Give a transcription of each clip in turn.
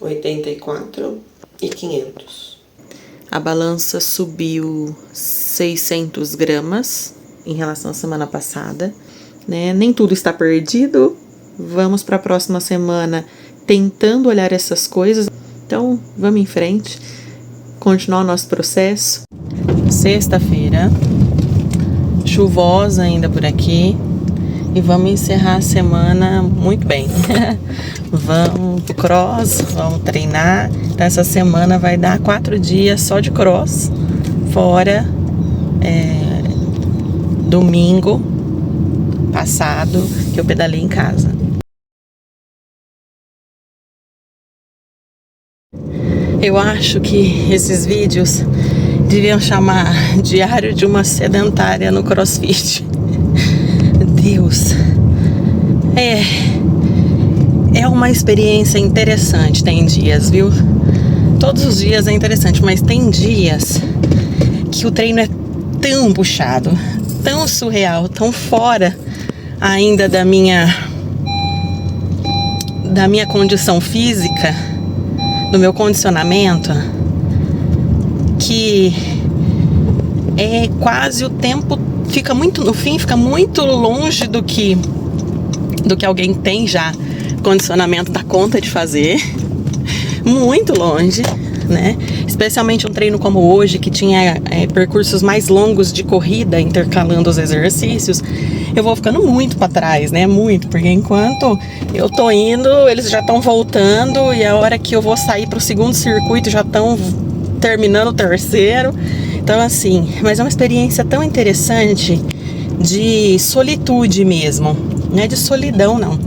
84.500. A balança subiu 600 gramas em relação à semana passada, né? Nem tudo está perdido. Vamos para a próxima semana tentando olhar essas coisas. Então, vamos em frente, continuar o nosso processo. Sexta-feira, chuvosa ainda por aqui. E vamos encerrar a semana muito bem. Vamos pro cross, vamos treinar. Então essa semana vai dar 4 dias só de cross. Fora domingo passado que eu pedalei em casa. Eu acho que esses vídeos deviam chamar Diário de uma Sedentária no CrossFit. Deus, é uma experiência interessante. Tem dias, viu? Todos os dias é interessante, mas tem dias que o treino é tão puxado, tão surreal, tão fora ainda da minha condição física, do meu condicionamento, que é quase o tempo fica muito longe do que alguém tem já condicionamento dá conta de fazer, muito longe, né? Especialmente um treino como hoje, que tinha percursos mais longos de corrida intercalando os exercícios, eu vou ficando muito para trás, né? Muito, porque enquanto eu tô indo, eles já estão voltando, e a hora que eu vou sair para o segundo circuito já estão terminando o terceiro. Então, assim, mas é uma experiência tão interessante de solitude mesmo, não é de solidão, não,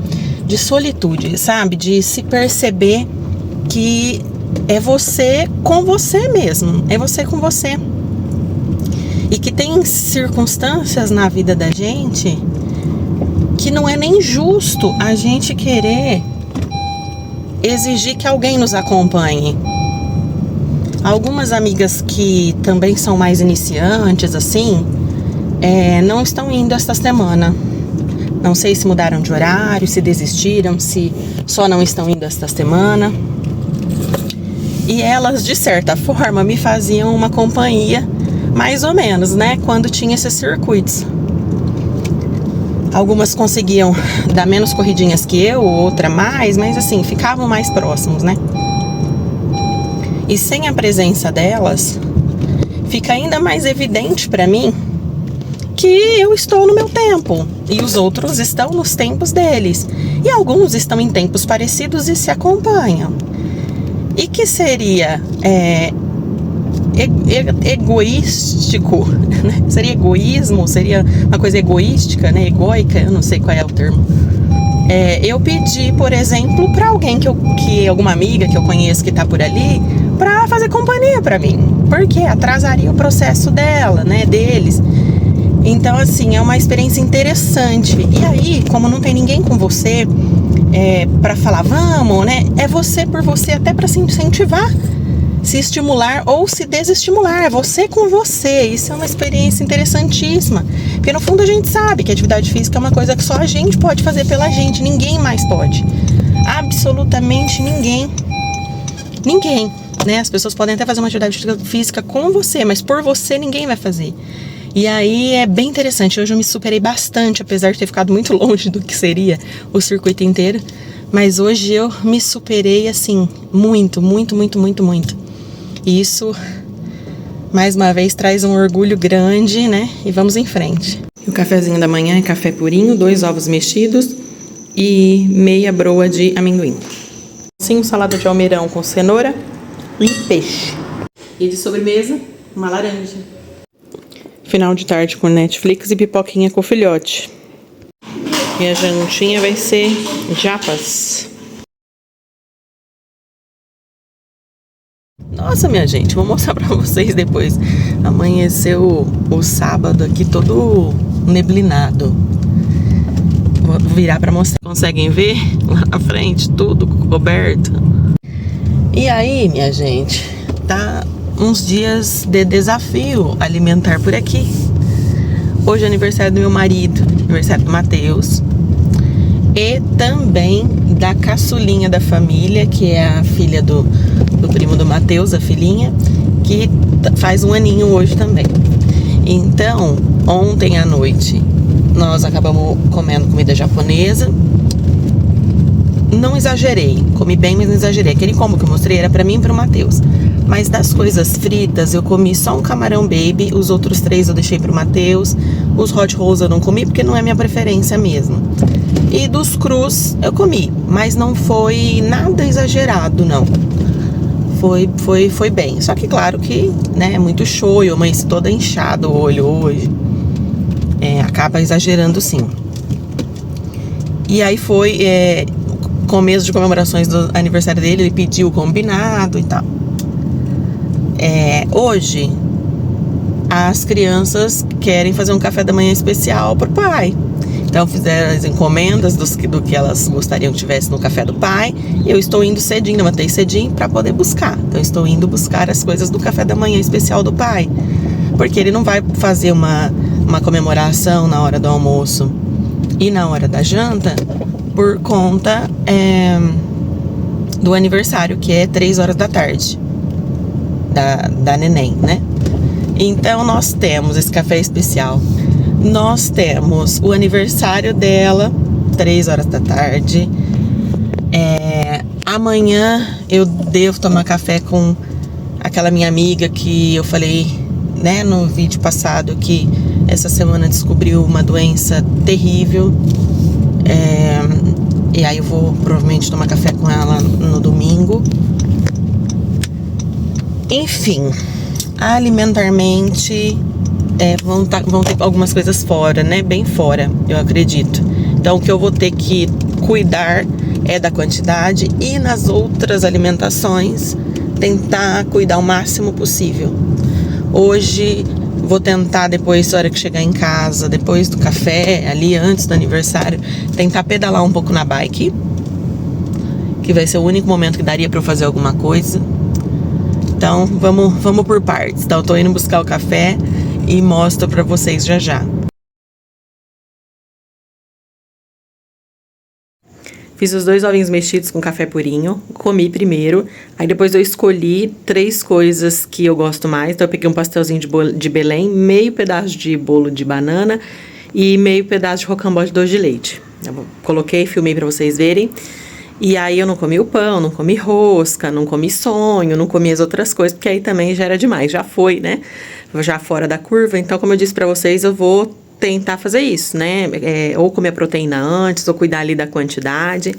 de solitude, sabe? De se perceber que é você com você mesmo, é você com você. E que tem circunstâncias na vida da gente que não é nem justo a gente querer exigir que alguém nos acompanhe. Algumas amigas que também são mais iniciantes, assim, não estão indo esta semana. Não sei se mudaram de horário, se desistiram, se só não estão indo esta semana. E elas, de certa forma, me faziam uma companhia, mais ou menos, né? Quando tinha esses circuitos. Algumas conseguiam dar menos corridinhas que eu, outra mais, mas assim, ficavam mais próximos, né? E sem a presença delas, fica ainda mais evidente para mim que eu estou no meu tempo e os outros estão nos tempos deles. E alguns estão em tempos parecidos e se acompanham. E que seria egoístico, né? Seria egoísmo, seria uma coisa egoística, né? Egoica, eu não sei qual é o termo. Eu pedi, por exemplo, para alguém que alguma amiga que eu conheço que tá por ali, para fazer companhia para mim, porque atrasaria o processo dela, né, deles. Então, assim, é uma experiência interessante. E aí, como não tem ninguém com você para falar, vamos, né, é você por você, até para se incentivar, se estimular ou se desestimular, é você com você. Isso é uma experiência interessantíssima, porque no fundo a gente sabe que a atividade física é uma coisa que só a gente pode fazer pela gente, ninguém mais pode, absolutamente ninguém, né? As pessoas podem até fazer uma atividade física com você, mas por você ninguém vai fazer. E aí é bem interessante. Hoje eu me superei bastante, apesar de ter ficado muito longe do que seria o circuito inteiro, mas hoje eu me superei assim, muito. E isso, mais uma vez, traz um orgulho grande, né? E vamos em frente. O cafezinho da manhã é café purinho, 2 ovos mexidos e meia broa de amendoim. Sim, salada de almeirão com cenoura e peixe. E de sobremesa, uma laranja. Final de tarde com Netflix e pipoquinha com filhote. E a jantinha vai ser japas. Nossa, minha gente, vou mostrar pra vocês depois. Amanheceu o sábado aqui todo neblinado. Vou virar pra mostrar. Conseguem ver? Lá na frente, tudo coberto. E aí, minha gente, tá uns dias de desafio alimentar por aqui. Hoje é aniversário do meu marido, aniversário do Matheus. e também da caçulinha da família, que é a filha do primo do Matheus, a filhinha, que faz 1 aninho hoje também. Então, ontem à noite, nós acabamos comendo comida japonesa. Não exagerei, comi bem, mas não exagerei. Aquele combo que eu mostrei era pra mim e pro Matheus. Mas das coisas fritas, eu comi só um camarão baby, os outros 3 eu deixei pro Matheus. Os hot rolls eu não comi porque não é minha preferência mesmo. E dos crus eu comi, mas não foi nada exagerado, não. Foi bem. Só que claro que, né, é muito show, eu amanheci toda inchada o olho hoje. Acaba exagerando sim. E aí foi começo de comemorações do aniversário dele, ele pediu o combinado e tal. Hoje as crianças querem fazer um café da manhã especial pro pai. Então fizeram as encomendas do que elas gostariam que tivesse no café do pai. Eu estou indo cedinho, levantei cedinho para poder buscar. Então estou indo buscar as coisas do café da manhã especial do pai. Porque ele não vai fazer uma comemoração na hora do almoço e na hora da janta por conta do aniversário, que é 3 horas da tarde da neném, né? Então nós temos esse café especial. Nós temos o aniversário dela, 3 horas da tarde. Amanhã eu devo tomar café com aquela minha amiga que eu falei, né, no vídeo passado, que essa semana descobriu uma doença terrível. E aí eu vou provavelmente tomar café com ela no domingo. Enfim, alimentarmente vão ter algumas coisas fora, né? Bem fora, eu acredito. Então o que eu vou ter que cuidar é da quantidade e nas outras alimentações tentar cuidar o máximo possível. Hoje vou tentar, depois, na hora que chegar em casa, depois do café, ali antes do aniversário, tentar pedalar um pouco na bike, que vai ser o único momento que daria pra eu fazer alguma coisa. Então vamos por partes. Então eu tô indo buscar o café e mostro pra vocês já já. Fiz os 2 ovinhos mexidos com café purinho, comi primeiro, aí depois eu escolhi 3 coisas que eu gosto mais. Então eu peguei um pastelzinho de Belém, meio pedaço de bolo de banana e meio pedaço de rocambole de doce de leite. Eu coloquei, filmei pra vocês verem. E aí eu não comi o pão, não comi rosca, não comi sonho, não comi as outras coisas, porque aí também já era demais, já foi, né? Já fora da curva. Então, como eu disse pra vocês, eu vou tentar fazer isso, né? Ou comer a proteína antes, ou cuidar ali da quantidade,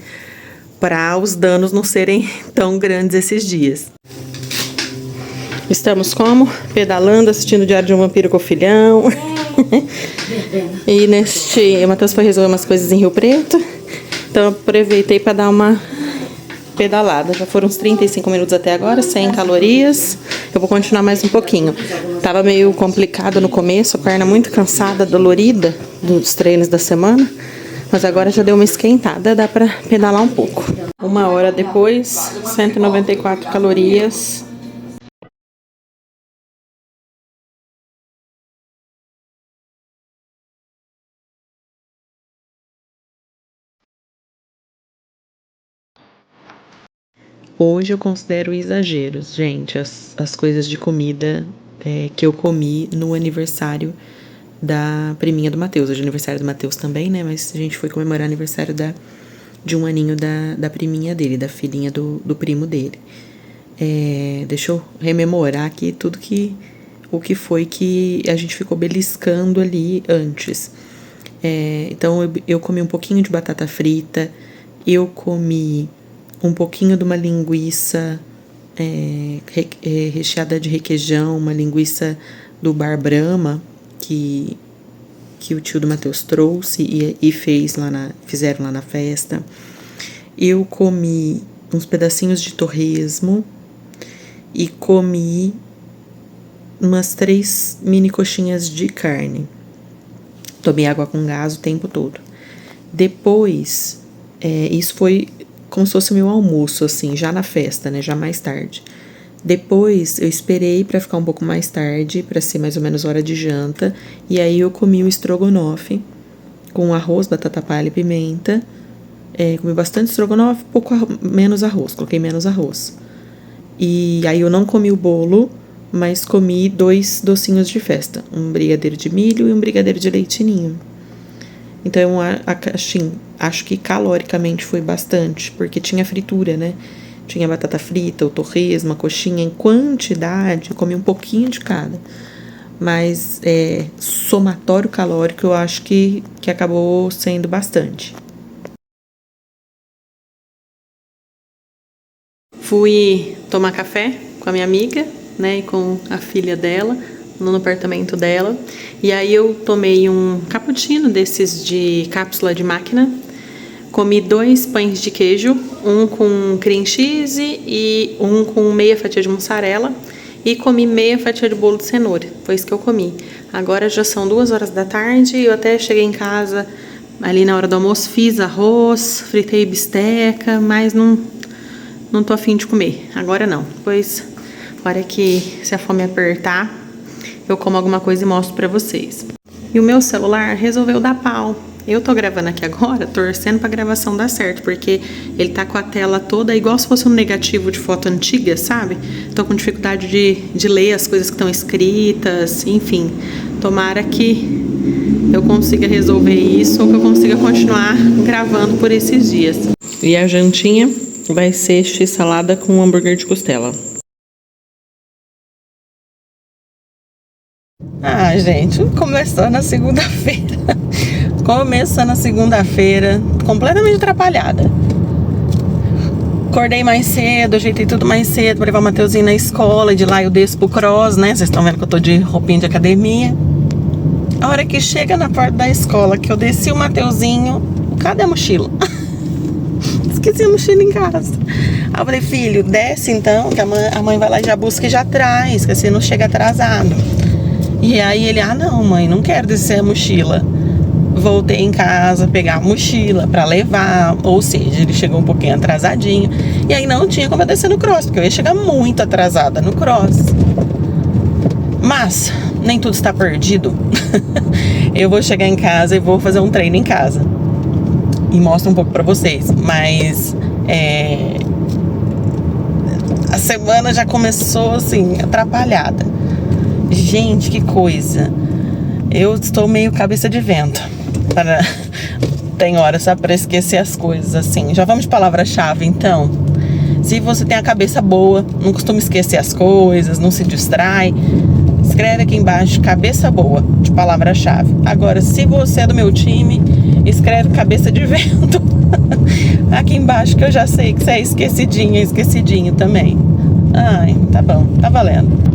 para os danos não serem tão grandes esses dias. Estamos como? Pedalando, assistindo o Diário de um Vampiro com o filhão. E o Matheus foi resolver umas coisas em Rio Preto. Então eu aproveitei para dar uma pedalada. Já foram uns 35 minutos até agora, 100 calorias. Eu vou continuar mais um pouquinho. Tava meio complicado no começo, a perna muito cansada, dolorida dos treinos da semana. Mas agora já deu uma esquentada, dá para pedalar um pouco. 1 hora depois, 194 calorias. Hoje eu considero exageros, gente, as coisas de comida que eu comi no aniversário da priminha do Matheus. Hoje é aniversário do Matheus também, né? Mas a gente foi comemorar o aniversário de 1 aninho da priminha dele, da filhinha do primo dele. Deixa eu rememorar aqui tudo o que foi que a gente ficou beliscando ali antes. Então eu comi um pouquinho de batata frita, eu comi um pouquinho de uma linguiça recheada de requeijão, uma linguiça do Bar Brahma, que o tio do Matheus trouxe e fizeram lá na festa. Eu comi uns pedacinhos de torresmo e comi umas 3 mini coxinhas de carne. Tomei água com gás o tempo todo. Depois, isso foi como se fosse o meu almoço, assim, já na festa, né, já mais tarde. Depois, eu esperei pra ficar um pouco mais tarde, pra ser mais ou menos hora de janta, e aí eu comi o estrogonofe com arroz, batata palha e pimenta, Comi bastante estrogonofe, menos arroz, coloquei menos arroz. E aí eu não comi o bolo, mas comi 2 docinhos de festa, um brigadeiro de milho e um brigadeiro de leite ninho. Então, assim, acho que caloricamente foi bastante, porque tinha fritura, né? Tinha batata frita, o torresmo, a coxinha em quantidade, comi um pouquinho de cada. Mas somatório calórico eu acho que acabou sendo bastante. Fui tomar café com a minha amiga, né, e com a filha dela, no apartamento dela. E aí eu tomei um cappuccino desses de cápsula de máquina. Comi 2 pães de queijo, um com cream cheese e um com meia fatia de mussarela. E comi meia fatia de bolo de cenoura. Foi isso que eu comi. Agora já são 2 horas da tarde. Eu até cheguei em casa ali na hora do almoço, fiz arroz, fritei bisteca, mas não tô afim de comer. Agora não. Depois, hora que se a fome apertar, eu como alguma coisa e mostro pra vocês. E o meu celular resolveu dar pau. Eu tô gravando aqui agora, torcendo pra gravação dar certo, porque ele tá com a tela toda igual se fosse um negativo de foto antiga, sabe? Tô com dificuldade de ler as coisas que estão escritas, enfim. Tomara que eu consiga resolver isso ou que eu consiga continuar gravando por esses dias. E a jantinha vai ser x-salada com hambúrguer de costela. Ah, gente, começou na segunda-feira. Começando na segunda-feira, completamente atrapalhada. Acordei mais cedo, ajeitei tudo mais cedo pra levar o Mateuzinho na escola. E de lá eu desço pro cross, né? Vocês estão vendo que eu tô de roupinha de academia. A hora que chega na porta da escola, que eu desci o Mateuzinho, cadê a mochila? Esqueci a mochila em casa. Aí eu falei, filho, desce então, que a mãe vai lá e já busca e já traz, que assim não chega atrasado. E aí ele, não mãe, não quero descer a mochila. Voltei em casa, pegar a mochila pra levar, ou seja, ele chegou um pouquinho atrasadinho. E aí não tinha como eu descer no cross, porque eu ia chegar muito atrasada no cross. Mas nem tudo está perdido. Eu vou chegar em casa e vou fazer um treino em casa. E mostro um pouco pra vocês. Mas a semana já começou assim, atrapalhada. Gente, que coisa. Eu estou meio cabeça de vento. Tem hora só para esquecer as coisas, assim. Já vamos de palavra-chave, então. Se você tem a cabeça boa, não costuma esquecer as coisas, não se distrai, escreve aqui embaixo cabeça boa de palavra-chave. Agora, se você é do meu time, escreve cabeça de vento aqui embaixo, que eu já sei que você é esquecidinha, esquecidinho também. Ai, tá bom, tá valendo.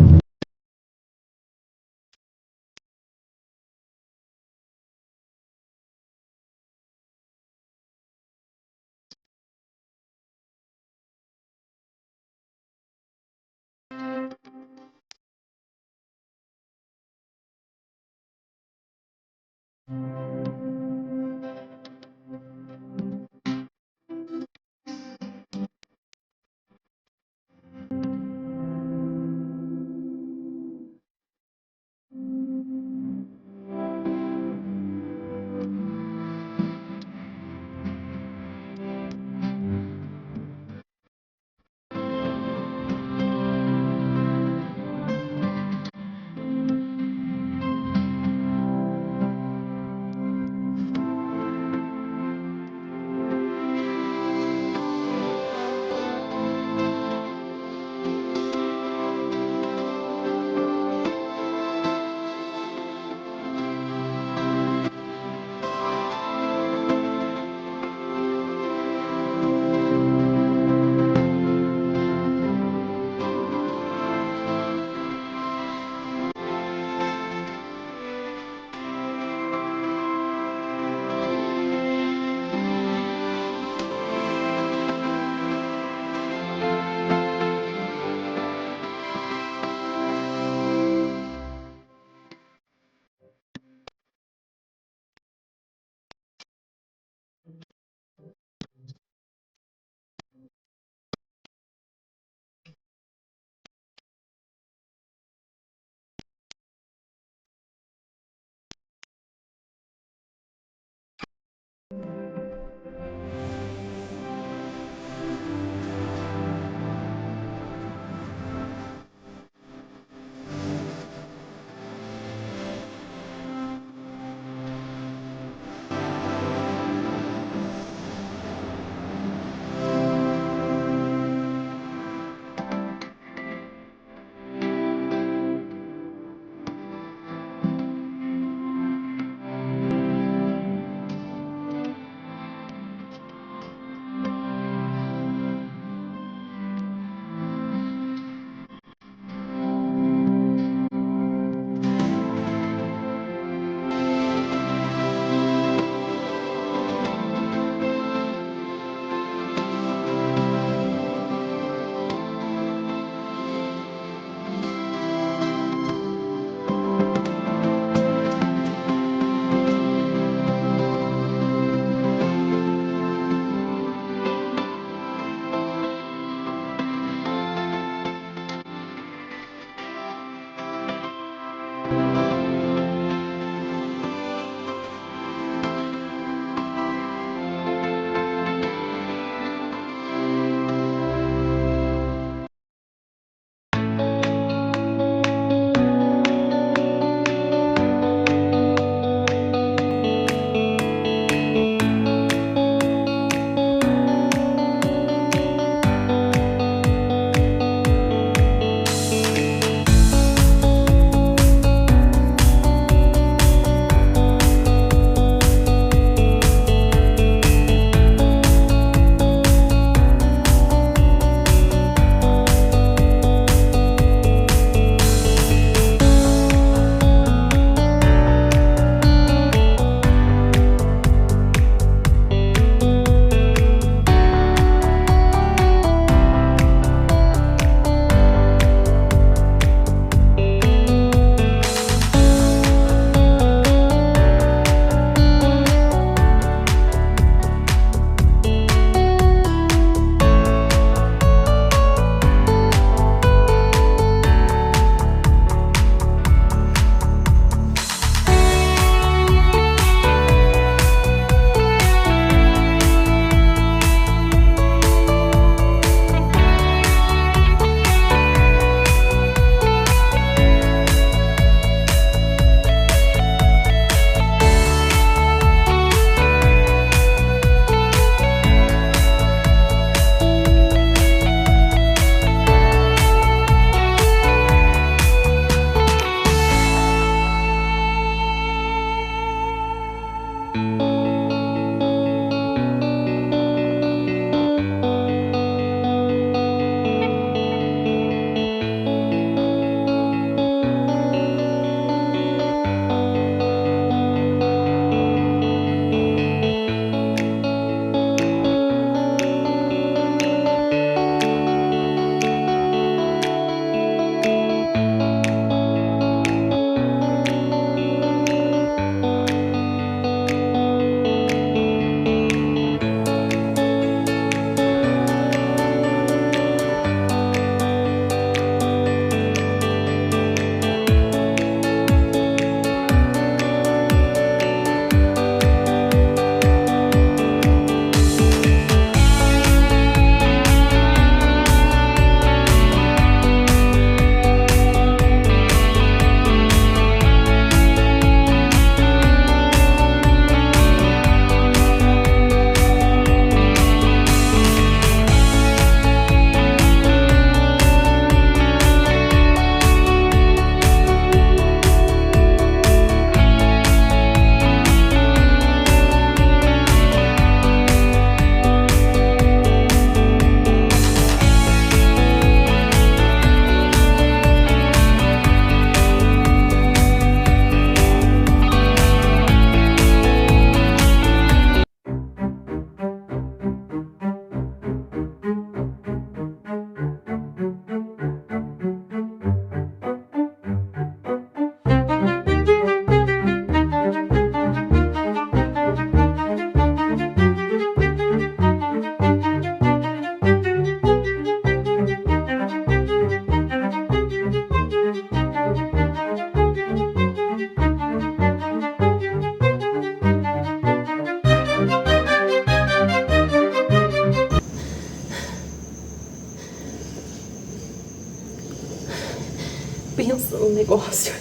Pensa no negócio.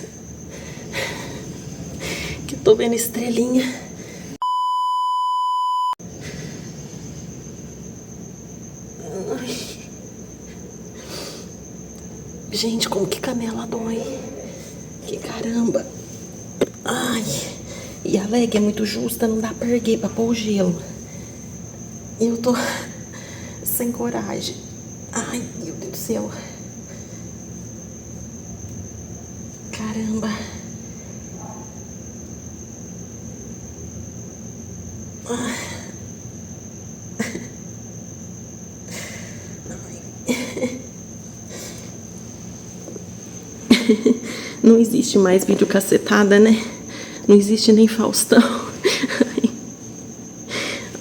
Que tô vendo estrelinha. Ai. Gente, como que canela dói. Que caramba. Ai. E a leg é muito justa, não dá pra erguer, pra pôr o gelo. Eu tô sem coragem. Ai, meu Deus do céu. Caramba. Não existe mais vídeo cacetada, né? Não existe nem Faustão.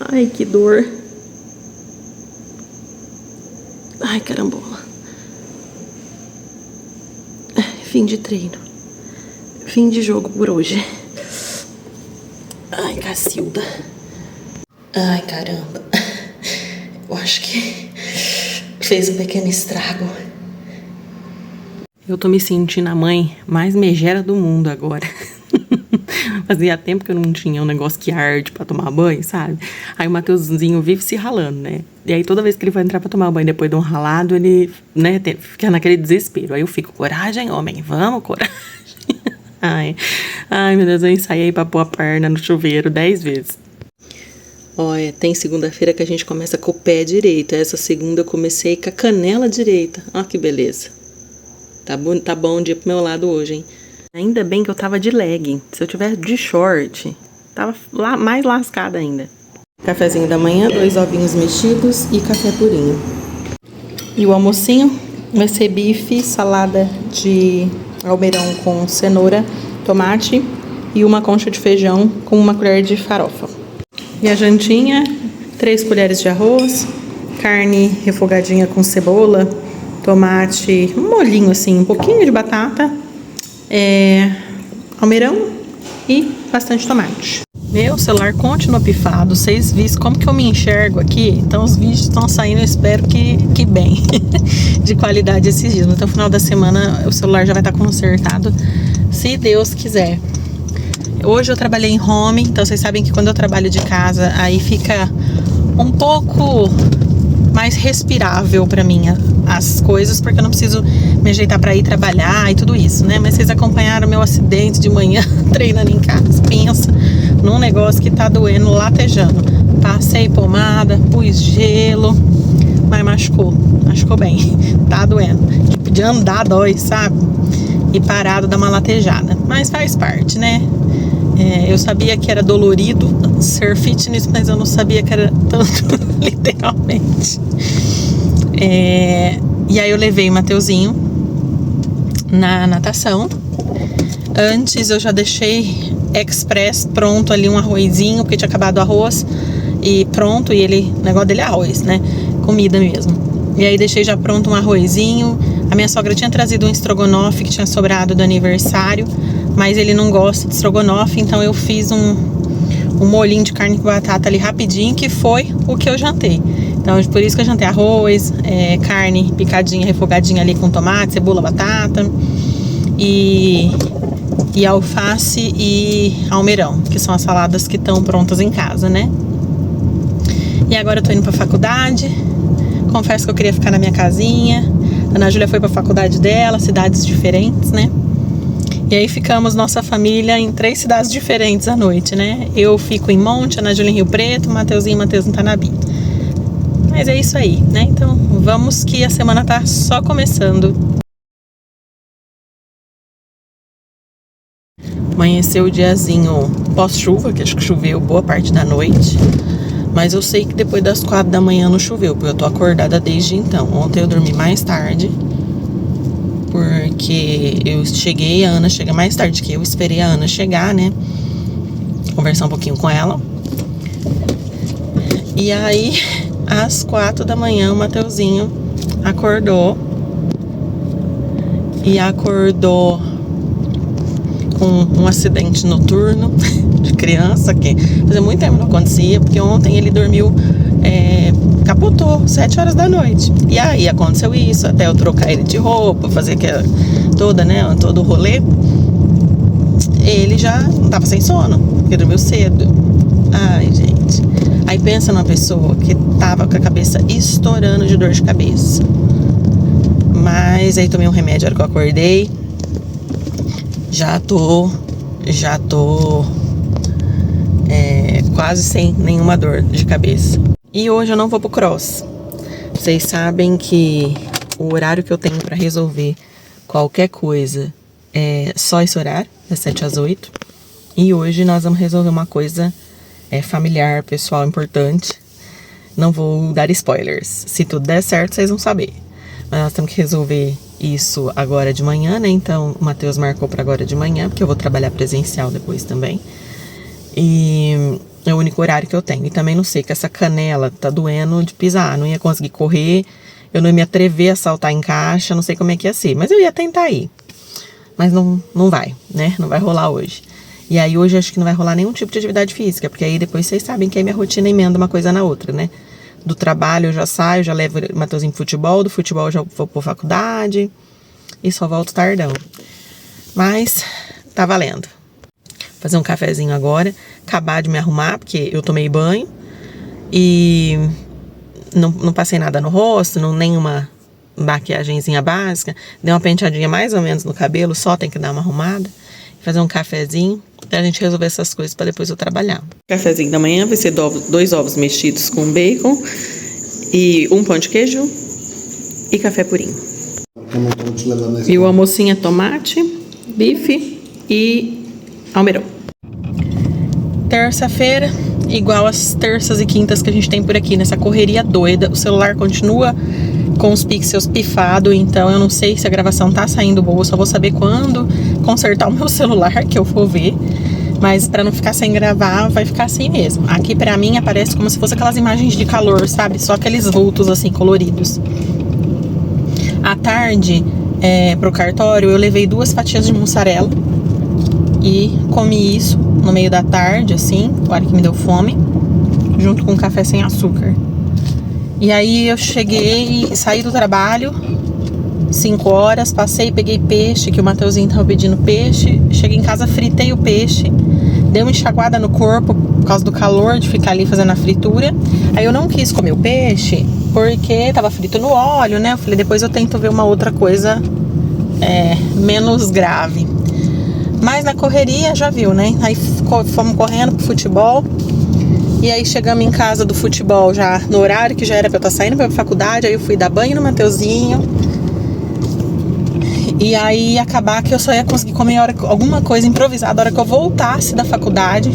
Ai, que dor. Ai, carambola. Fim de treino. Fim de jogo por hoje. Ai, Cacilda. Ai, caramba. Eu acho que fez um pequeno estrago. Eu tô me sentindo a mãe mais megera do mundo agora. Fazia tempo que eu não tinha um negócio que arde pra tomar banho, sabe? Aí o Mateuzinho vive se ralando, né? E aí toda vez que ele vai entrar pra tomar banho depois de um ralado, ele, né, fica naquele desespero. Aí eu fico, coragem, homem, vamos, coragem. Ai, meu Deus, eu ensaiei pra pôr a perna no chuveiro 10 vezes. Olha, tem segunda-feira que a gente começa com o pé direito. Essa segunda eu comecei com a canela direita. Olha que beleza. Tá bom o dia pro meu lado hoje, hein? Ainda bem que eu tava de legging. Se eu tivesse de short, tava mais lascada ainda. Cafezinho da manhã, 2 ovinhos mexidos e café purinho. E o almocinho vai ser bife, salada de almeirão com cenoura, tomate e uma concha de feijão com uma colher de farofa. E a jantinha, 3 colheres de arroz, carne refogadinha com cebola, tomate, um molhinho assim, um pouquinho de batata, almeirão e bastante tomate. Meu celular continua pifado, vocês viram como que eu me enxergo aqui? Então os vídeos estão saindo, eu espero que bem, de qualidade esses dias. Até o final da semana o celular já vai estar consertado, se Deus quiser. Hoje eu trabalhei em home, então vocês sabem que quando eu trabalho de casa, aí fica um pouco mais respirável pra mim as coisas, porque eu não preciso me ajeitar pra ir trabalhar e tudo isso, né? Mas vocês acompanharam meu acidente de manhã treinando em casa. Pensa num negócio que tá doendo, latejando. Passei pomada, pus gelo, mas machucou bem. Tá doendo. Tipo, de andar dói, sabe? E parado dá uma latejada. Mas faz parte, né? Eu sabia que era dolorido ser fitness, mas eu não sabia que era tanto literalmente. E aí eu levei o Mateuzinho na natação. Antes eu já deixei express pronto ali um arrozinho, porque tinha acabado o arroz e pronto, e o negócio dele é arroz, né? Comida mesmo. E aí deixei já pronto um arrozinho. A minha sogra tinha trazido um estrogonofe que tinha sobrado do aniversário, mas ele não gosta de estrogonofe, então eu fiz um molhinho de carne com batata ali rapidinho, que foi o que eu jantei. Então por isso que eu jantei arroz, carne picadinha, refogadinha ali com tomate, cebola, batata e alface e almeirão, que são as saladas que estão prontas em casa, né? E agora eu tô indo pra faculdade. Confesso que eu queria ficar na minha casinha. A Ana Júlia foi pra faculdade dela, cidades diferentes, né? E aí ficamos, nossa família, em 3 cidades diferentes à noite, né? Eu fico em Monte, a Ana Júlia em Rio Preto, o Matheus em Tanabi. Mas é isso aí, né? Então vamos que a semana tá só começando. Amanheceu o diazinho pós-chuva, que acho que choveu boa parte da noite. Mas eu sei que depois das 4 da manhã não choveu, porque eu tô acordada desde então. Ontem eu dormi mais tarde, porque eu cheguei, a Ana chega mais tarde que eu esperei a Ana chegar, né? Conversar um pouquinho com ela. E aí, às 4 da manhã, o Mateuzinho acordou. E acordou com um acidente noturno de criança, que fazia muito tempo que não acontecia, porque ontem ele dormiu capotou 7 horas da noite. E aí aconteceu isso, até eu trocar ele de roupa, fazer aquela toda, né, todo o rolê. Ele já tava sem sono, porque dormiu cedo. Ai, gente. Aí pensa numa pessoa que tava com a cabeça estourando de dor de cabeça. Mas aí tomei um remédio na hora que eu acordei. Já tô quase sem nenhuma dor de cabeça. E hoje eu não vou pro cross. Vocês sabem que o horário que eu tenho pra resolver qualquer coisa é só esse horário, das 7 às 8. E hoje nós vamos resolver uma coisa familiar, pessoal, importante. Não vou dar spoilers. Se tudo der certo, vocês vão saber. Mas nós temos que resolver isso agora de manhã, né? Então o Matheus marcou para agora de manhã, porque eu vou trabalhar presencial depois também. E é o único horário que eu tenho. E também não sei, que essa canela tá doendo de pisar. Não ia conseguir correr, eu não ia me atrever a saltar em caixa, não sei como é que ia ser. Mas eu ia tentar ir. Mas não vai, né? Não vai rolar hoje. E aí hoje acho que não vai rolar nenhum tipo de atividade física, porque aí depois vocês sabem que aí minha rotina emenda uma coisa na outra, né? Do trabalho eu já saio, já levo o Matheusinho pro futebol, do futebol eu já vou pra faculdade e só volto tardão. Mas tá valendo. Fazer um cafezinho agora, acabar de me arrumar, porque eu tomei banho e não passei nada no rosto, nenhuma maquiagenzinha básica, dei uma penteadinha mais ou menos no cabelo, só tem que dar uma arrumada, fazer um cafezinho pra gente resolver essas coisas pra depois eu trabalhar. Cafezinho da manhã vai ser 2 ovos mexidos com bacon e um pão de queijo e café purinho. E o almocinho é tomate, bife e almeirão. Terça-feira, igual as terças e quintas que a gente tem por aqui, nessa correria doida. O celular continua com os pixels pifados, então eu não sei se a gravação tá saindo boa, eu só vou saber quando consertar o meu celular, que eu for ver. Mas pra não ficar sem gravar, vai ficar assim mesmo. Aqui pra mim aparece como se fosse aquelas imagens de calor, sabe? Só aqueles vultos assim, coloridos. À tarde, pro cartório, eu levei 2 fatias de mussarela e comi isso no meio da tarde, assim, a hora que me deu fome, junto com um café sem açúcar. E aí eu cheguei, saí do trabalho, 5 horas, passei, peguei peixe, que o Matheusinho tava pedindo peixe. Cheguei em casa, fritei o peixe, dei uma enxaguada no corpo por causa do calor de ficar ali fazendo a fritura. Aí eu não quis comer o peixe porque tava frito no óleo, né? Eu falei, depois eu tento ver uma outra coisa menos grave. Mas na correria, já viu, né? Aí fomos correndo pro futebol. E aí chegamos em casa do futebol já no horário que já era pra eu estar saindo pra faculdade. Aí eu fui dar banho no Matheusinho. E aí acabar que eu só ia conseguir comer alguma coisa improvisada a hora que eu voltasse da faculdade.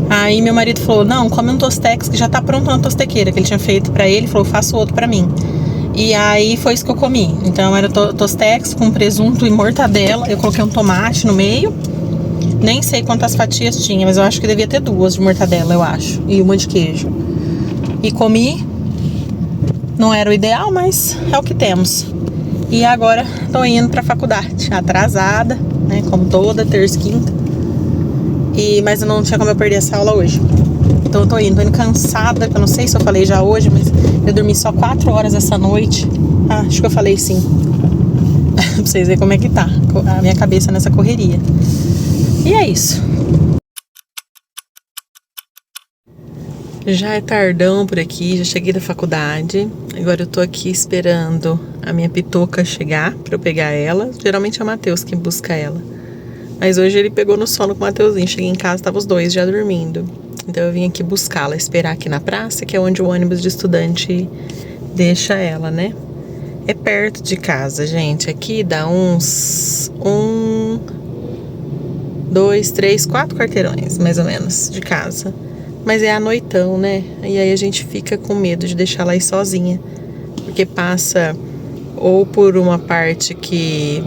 Aí meu marido falou, não, come um Tostex que já tá pronto na tostequeira, que ele tinha feito pra ele. Falou, faço outro pra mim. E aí foi isso que eu comi. Então era Tostex com presunto e mortadela. Eu coloquei um tomate no meio. Nem sei quantas fatias tinha, mas eu acho que devia ter 2 de mortadela, eu acho. E uma de queijo. E comi. Não era o ideal, mas é o que temos. E agora tô indo pra faculdade, atrasada, né? Como toda, terça e quinta. Mas eu não tinha como eu perder essa aula hoje. Então eu tô indo cansada, eu não sei se eu falei já hoje, mas eu dormi só 4 horas essa noite. Acho que eu falei sim. Pra vocês verem como é que tá a minha cabeça nessa correria. E é isso. Já é tardão por aqui, já cheguei da faculdade. Agora eu tô aqui esperando a minha pitoca chegar pra eu pegar ela. Geralmente é o Matheus que busca ela. Mas hoje ele pegou no sono com o Matheusinho. Cheguei em casa, tava os 2 já dormindo. Então eu vim aqui buscá-la, esperar aqui na praça, que é onde o ônibus de estudante deixa ela, né? É perto de casa, gente. Aqui dá uns 2, 3, 4 quarteirões, mais ou menos, de casa. Mas é à noitão, né? E aí a gente fica com medo de deixar ela aí sozinha. Porque passa ou por uma parte que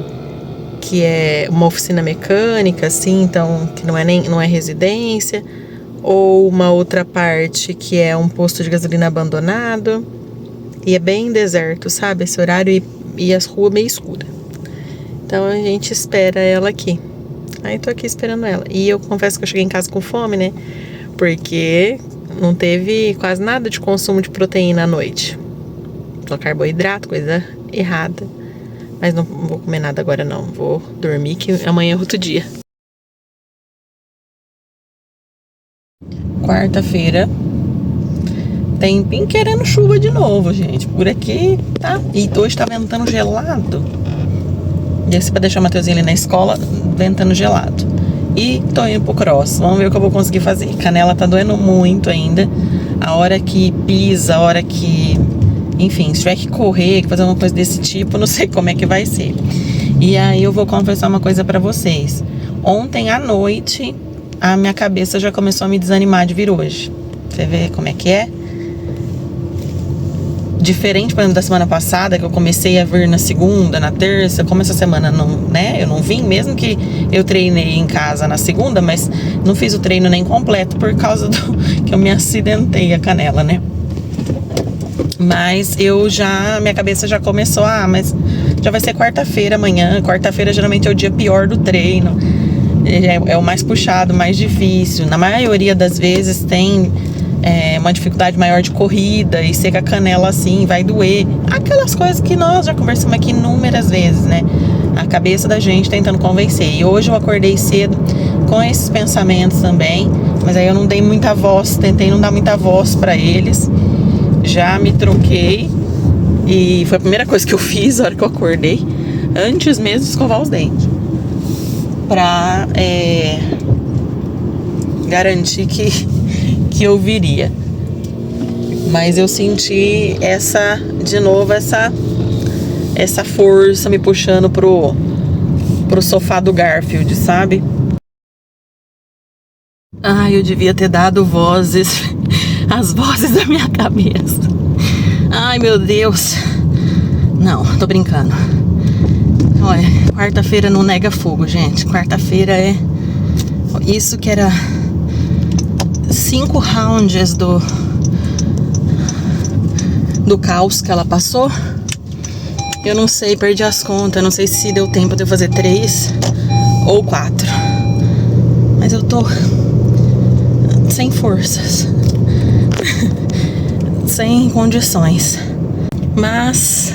é uma oficina mecânica, assim, então que não é residência, ou uma outra parte que é um posto de gasolina abandonado. E é bem deserto, sabe? Esse horário e as ruas meio escuras. Então a gente espera ela aqui. Aí tô aqui esperando ela. E eu confesso que eu cheguei em casa com fome, né? Porque não teve quase nada de consumo de proteína à noite. Só carboidrato, coisa errada. Mas não vou comer nada agora não. Vou dormir que amanhã é outro dia. Quarta-feira. Tempinho querendo chuva de novo, gente. Por aqui tá. E hoje tá ventando gelado. Desci pra deixar o Matheusinho ali na escola, ventando gelado. E tô indo pro cross. Vamos ver o que eu vou conseguir fazer. Canela tá doendo muito ainda. A hora que pisa, a hora que... Enfim, se tiver que correr, fazer uma coisa desse tipo, não sei como é que vai ser. E aí eu vou confessar uma coisa pra vocês. Ontem à noite, a minha cabeça já começou a me desanimar de vir hoje. Você vê como é que é? Diferente, por exemplo, da semana passada, que eu comecei a vir na segunda, na terça, como essa semana não, né, eu não vim, mesmo que eu treinei em casa na segunda, mas não fiz o treino nem completo por causa que eu me acidentei a canela, né? Mas minha cabeça já começou, mas já vai ser quarta-feira amanhã, quarta-feira geralmente é o dia pior do treino, é o mais puxado, mais difícil, na maioria das vezes tem... uma dificuldade maior de corrida e ser com a canela assim, vai doer. Aquelas coisas que nós já conversamos aqui inúmeras vezes, né? A cabeça da gente tentando convencer. E hoje eu acordei cedo com esses pensamentos também, mas aí eu não dei muita voz, tentei não dar muita voz pra eles. Já me troquei e foi a primeira coisa que eu fiz na hora que eu acordei, antes mesmo de escovar os dentes. Pra garantir que eu viria. Mas eu senti de novo essa força me puxando pro sofá do Garfield, sabe? Eu devia ter dado vozes, as vozes da minha cabeça. Ai, meu Deus. Não, tô brincando. Olha, quarta-feira não nega fogo, gente. Quarta-feira é isso que era 5 rounds do caos que ela passou. Eu não sei, perdi as contas. Não sei se deu tempo de eu fazer 3 ou 4. Mas eu tô sem forças. Sem condições. Mas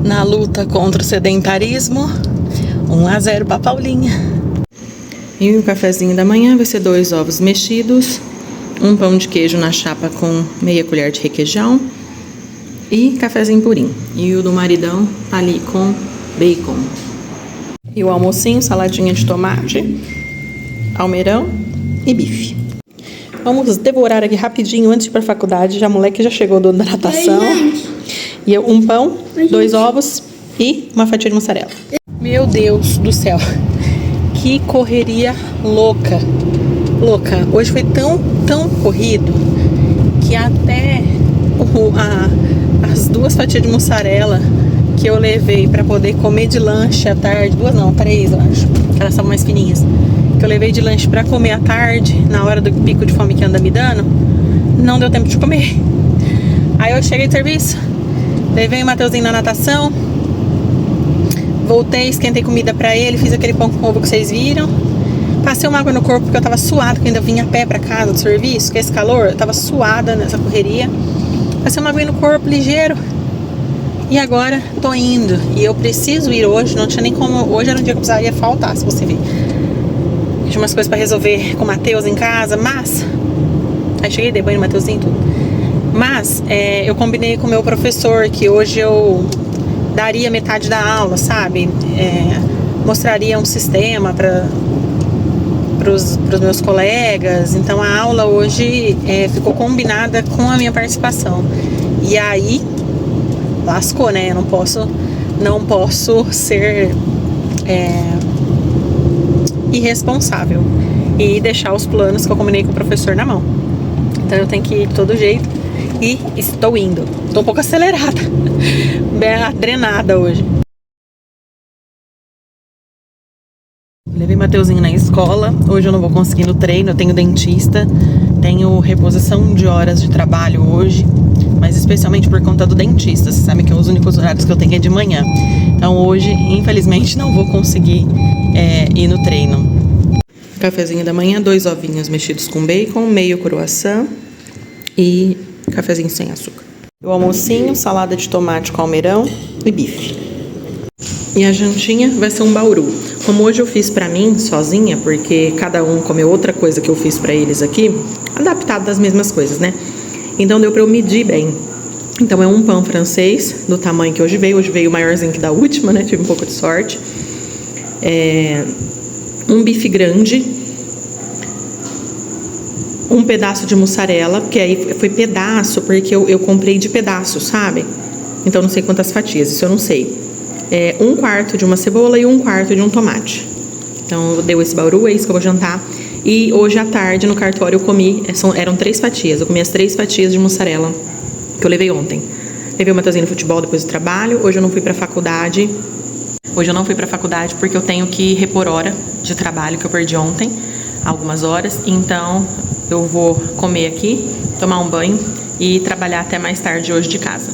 na luta contra o sedentarismo, 1-0 pra Paulinha. E o cafezinho da manhã vai ser 2 ovos mexidos, um pão de queijo na chapa com meia colher de requeijão e cafezinho purinho. E o do maridão tá ali com bacon. E o almocinho, saladinha de tomate, almeirão e bife. Vamos devorar aqui rapidinho antes de ir pra faculdade. Já a moleque já chegou da natação. E eu, um pão, 2 ovos e uma fatia de mussarela. Meu Deus do céu. Que correria louca. Hoje foi tão corrido que até as 2 fatias de mussarela que eu levei pra poder comer de lanche à tarde, 2 não, 3 eu acho, que elas estavam mais fininhas, que eu levei de lanche pra comer à tarde, na hora do pico de fome que anda me dando, não deu tempo de comer. Aí eu cheguei do serviço, levei o Matheusinho na natação, voltei, esquentei comida pra ele, fiz aquele pão com ovo que vocês viram. Passei uma água no corpo porque eu tava suada, porque eu ainda vim a pé pra casa do serviço, com esse calor, eu tava suada nessa correria. Passei uma água no corpo, ligeiro. E agora tô indo. E eu preciso ir hoje, não tinha nem como. Hoje era um dia que eu precisaria faltar, se você ver. Tinha umas coisas pra resolver com o Matheus em casa, mas... Aí cheguei, dei banho no Matheusinho e tudo. Mas, eu combinei com o meu professor que hoje eu daria metade da aula, sabe? Mostraria um sistema pros meus colegas. Então a aula hoje ficou combinada com a minha participação. E aí lascou, né? Eu não posso ser irresponsável e deixar os planos que eu combinei com o professor na mão. Então eu tenho que ir de todo jeito e estou indo. Estou um pouco acelerada, bem drenada hoje. Levei Matheusinho na escola. Hoje eu não vou conseguir no treino, eu tenho dentista, tenho reposição de horas de trabalho hoje, mas especialmente por conta do dentista. Você sabe que os únicos horários que eu tenho é de manhã. Então hoje, infelizmente, não vou conseguir ir no treino. Cafezinho da manhã, 2 ovinhos mexidos com bacon, meio croissant, e cafezinho sem açúcar. O almocinho, salada de tomate com almeirão e bife. E a jantinha vai ser um bauru. Como hoje eu fiz pra mim, sozinha, porque cada um comeu outra coisa que eu fiz pra eles aqui, adaptado das mesmas coisas, né? Então deu pra eu medir bem. Então é um pão francês, do tamanho que hoje veio maiorzinho que da última, né? Tive um pouco de sorte. Um bife grande, um pedaço de mussarela, porque aí foi pedaço, porque eu comprei de pedaço, sabe? Então não sei quantas fatias, isso eu não sei. Um quarto de uma cebola e um quarto de um tomate. Então deu esse bauru, é isso que eu vou jantar. E hoje à tarde no cartório eu comi, eram 3 fatias, eu comi as 3 fatias de mussarela que eu levei ontem. Levei o Matheusinho no futebol depois do trabalho, hoje eu não fui pra faculdade. Hoje eu não fui pra faculdade porque eu tenho que repor hora de trabalho que eu perdi ontem, algumas horas. Então eu vou comer aqui, tomar um banho e trabalhar até mais tarde hoje de casa.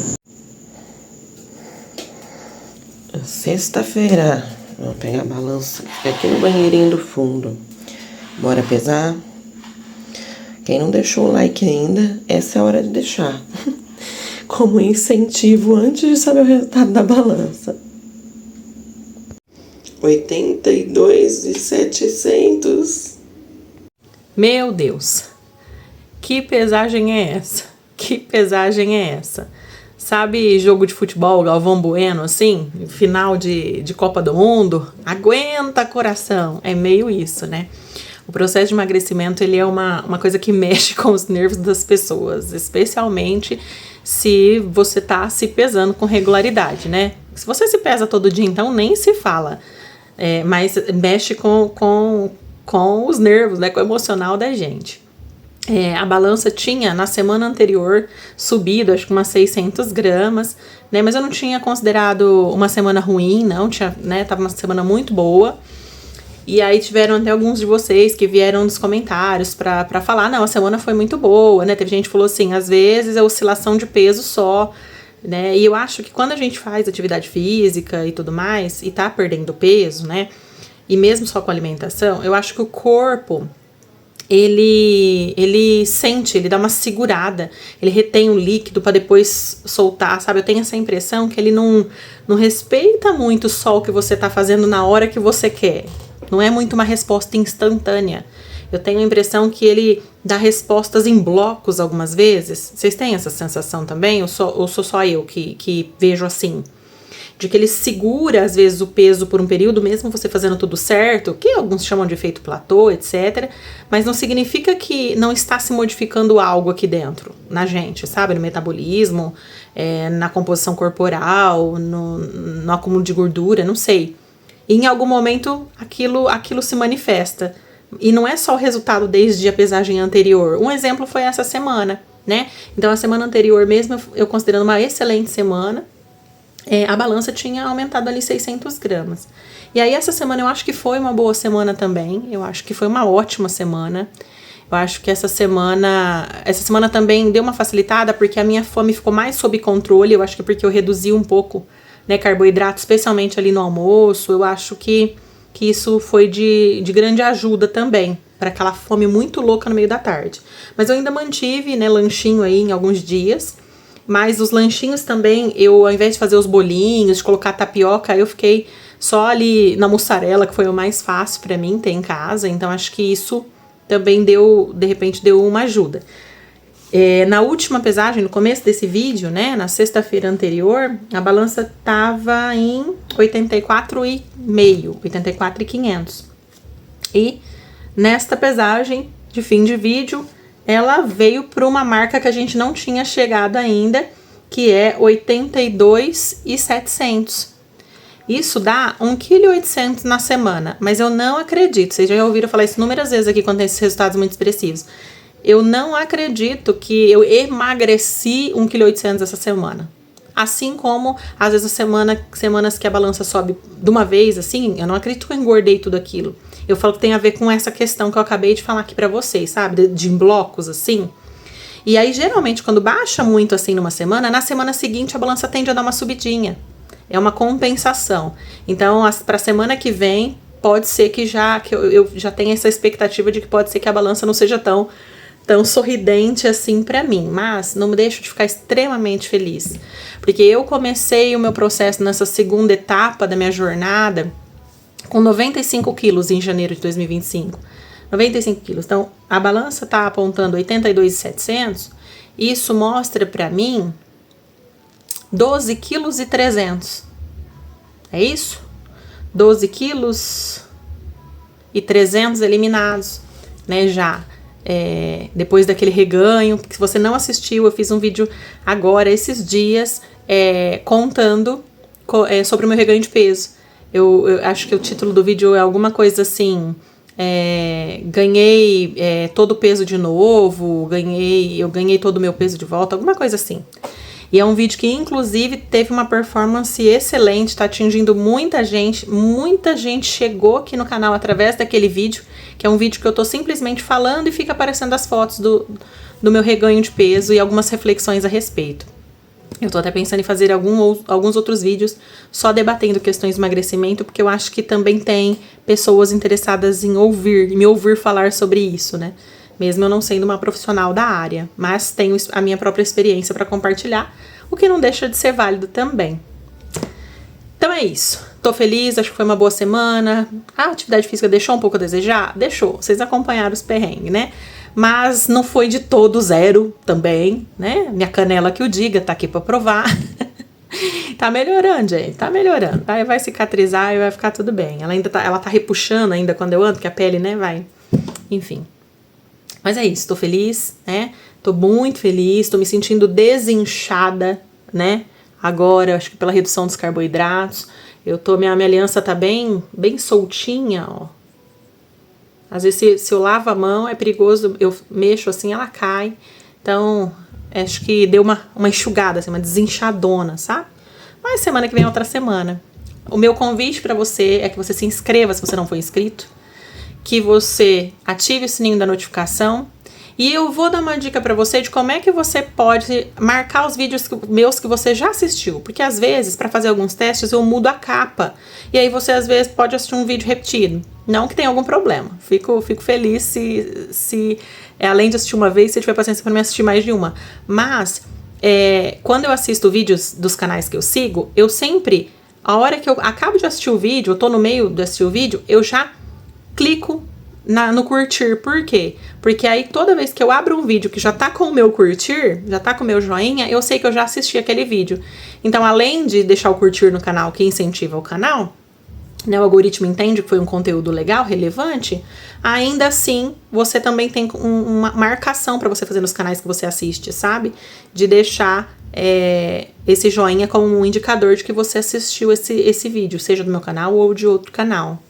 Sexta-feira, vou pegar a balança aqui no banheirinho do fundo. Bora pesar? Quem não deixou o like ainda, essa é a hora de deixar. Como incentivo antes de saber o resultado da balança. 82.700. Meu Deus, que pesagem é essa? Que pesagem é essa? Sabe jogo de futebol, Galvão Bueno, assim? Final de Copa do Mundo? Aguenta, coração! É meio isso, né? O processo de emagrecimento, ele é uma coisa que mexe com os nervos das pessoas, especialmente se você tá se pesando com regularidade, né? Se você se pesa todo dia, então nem se fala. Mas mexe com os nervos, né? Com o emocional da gente. A balança tinha, na semana anterior, subido, acho que umas 600 gramas, né? Mas eu não tinha considerado uma semana ruim, não. Tava uma semana muito boa. E aí tiveram até alguns de vocês que vieram nos comentários pra falar, não, a semana foi muito boa, né? Teve gente que falou assim, às vezes é oscilação de peso só, né? E eu acho que quando a gente faz atividade física e tudo mais, e tá perdendo peso, né? E mesmo só com alimentação, eu acho que o corpo, ele sente, ele dá uma segurada, ele retém o líquido para depois soltar, sabe? Eu tenho essa impressão que ele não respeita muito só o que você tá fazendo na hora que você quer. Não é muito uma resposta instantânea. Eu tenho a impressão que ele dá respostas em blocos algumas vezes. Vocês têm essa sensação também? Ou sou só eu que vejo assim? De que ele segura, às vezes, o peso por um período, mesmo você fazendo tudo certo, que alguns chamam de efeito platô, etc. Mas não significa que não está se modificando algo aqui dentro, na gente, sabe? No metabolismo, na composição corporal, no acúmulo de gordura, não sei. E em algum momento aquilo se manifesta. E não é só o resultado desde a pesagem anterior. Um exemplo foi essa semana, né? Então a semana anterior mesmo, eu considerando uma excelente semana, a balança tinha aumentado ali 600 gramas. E aí essa semana eu acho que foi uma boa semana também. Eu acho que foi uma ótima semana. Eu acho que essa semana também deu uma facilitada porque a minha fome ficou mais sob controle. Eu acho que porque eu reduzi um pouco, né, carboidrato, especialmente ali no almoço. Eu acho que isso foi de grande ajuda também, para aquela fome muito louca no meio da tarde. Mas eu ainda mantive, né, lanchinho aí em alguns dias, mas os lanchinhos também, eu ao invés de fazer os bolinhos, de colocar tapioca, eu fiquei só ali na mussarela, que foi o mais fácil para mim ter em casa, então acho que isso também de repente deu uma ajuda. Na última pesagem, no começo desse vídeo, né, na sexta-feira anterior, a balança tava em 84,5, 84,500. E nesta pesagem de fim de vídeo, ela veio para uma marca que a gente não tinha chegado ainda, que é 82,700. Isso dá 1,8 kg na semana, mas eu não acredito, vocês já ouviram falar isso inúmeras vezes aqui quando tem esses resultados muito expressivos. Eu não acredito que eu emagreci 1,8 kg essa semana. Assim como, às vezes, semanas que a balança sobe de uma vez, assim, eu não acredito que eu engordei tudo aquilo. Eu falo que tem a ver com essa questão que eu acabei de falar aqui pra vocês, sabe? De blocos, assim. E aí, geralmente, quando baixa muito, assim, numa semana, na semana seguinte a balança tende a dar uma subidinha. É uma compensação. Então, pra semana que vem, pode ser que eu já tenha essa expectativa de que pode ser que a balança não seja tão tão sorridente assim pra mim, mas não me deixo de ficar extremamente feliz, porque eu comecei o meu processo nessa segunda etapa da minha jornada com 95 quilos em janeiro de 2025. 95 quilos. Então, a balança tá apontando 82,700. Isso mostra pra mim 12 quilos e 300. É isso? 12 quilos e 300 eliminados, né, já. Depois daquele reganho, que se você não assistiu, eu fiz um vídeo agora, esses dias, contando sobre o meu reganho de peso. Eu acho que o título do vídeo é alguma coisa assim, ganhei todo o peso de novo, eu ganhei todo o meu peso de volta, alguma coisa assim. E é um vídeo que, inclusive, teve uma performance excelente, tá atingindo muita gente chegou aqui no canal através daquele vídeo, que é um vídeo que eu tô simplesmente falando e fica aparecendo as fotos do meu reganho de peso e algumas reflexões a respeito. Eu tô até pensando em fazer alguns outros vídeos só debatendo questões de emagrecimento, porque eu acho que também tem pessoas interessadas em me ouvir falar sobre isso, né? Mesmo eu não sendo uma profissional da área, mas tenho a minha própria experiência para compartilhar, o que não deixa de ser válido também. Então é isso. Tô feliz, acho que foi uma boa semana. A atividade física deixou um pouco a desejar? Deixou. Vocês acompanharam os perrengues, né? Mas não foi de todo zero também, né? Minha canela que o diga, tá aqui pra provar. Tá melhorando, gente, tá melhorando. Vai cicatrizar e vai ficar tudo bem. Ela tá repuxando ainda quando eu ando, que a pele, né, vai... Enfim. Mas é isso, tô feliz, né? Tô muito feliz, tô me sentindo desinchada, né? Agora, acho que pela redução dos carboidratos. Minha aliança tá bem soltinha, ó. Às vezes, se eu lavo a mão, é perigoso, eu mexo assim, ela cai. Então, acho que deu uma enxugada, assim, uma desinchadona, sabe? Mas semana que vem é outra semana. O meu convite pra você é que você se inscreva, se você não for inscrito. Que você ative o sininho da notificação. E eu vou dar uma dica pra você de como é que você pode marcar os vídeos meus que você já assistiu. Porque às vezes, pra fazer alguns testes, eu mudo a capa. E aí você às vezes pode assistir um vídeo repetido. Não que tenha algum problema. Fico feliz se além de assistir uma vez, você tiver paciência pra me assistir mais de uma. Mas, quando eu assisto vídeos dos canais que eu sigo, eu sempre, a hora que eu acabo de assistir o vídeo, eu tô no meio de assistir o vídeo, eu já clico no curtir. Por quê? Porque aí toda vez que eu abro um vídeo que já tá com o meu curtir, já tá com o meu joinha, eu sei que eu já assisti aquele vídeo. Então, além de deixar o curtir no canal, que incentiva o canal, né, o algoritmo entende que foi um conteúdo legal, relevante, ainda assim você também tem uma marcação para você fazer nos canais que você assiste, sabe? De deixar esse joinha como um indicador de que você assistiu esse vídeo, seja do meu canal ou de outro canal.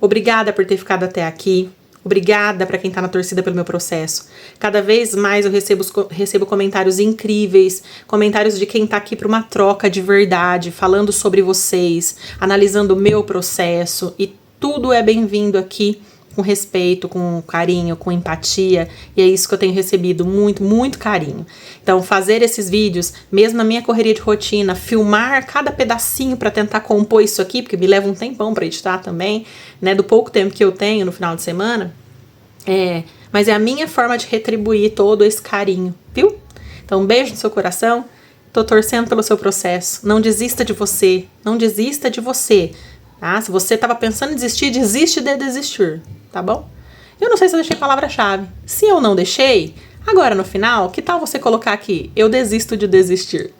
Obrigada por ter ficado até aqui. Obrigada para quem tá na torcida pelo meu processo. Cada vez mais eu recebo comentários incríveis, comentários de quem tá aqui para uma troca de verdade, falando sobre vocês, analisando o meu processo, e tudo é bem-vindo aqui com respeito, com carinho, com empatia, e é isso que eu tenho recebido, muito, muito carinho. Então, fazer esses vídeos, mesmo na minha correria de rotina, filmar cada pedacinho para tentar compor isso aqui, porque me leva um tempão para editar também, né, do pouco tempo que eu tenho no final de semana, mas é a minha forma de retribuir todo esse carinho, viu? Então, um beijo no seu coração, tô torcendo pelo seu processo, não desista de você, não desista de você, tá? Se você tava pensando em desistir, desiste de desistir, tá bom? Eu não sei se eu deixei palavra-chave. Se eu não deixei, agora no final, que tal você colocar aqui, eu desisto de desistir?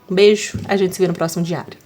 Um beijo, a gente se vê no próximo diário.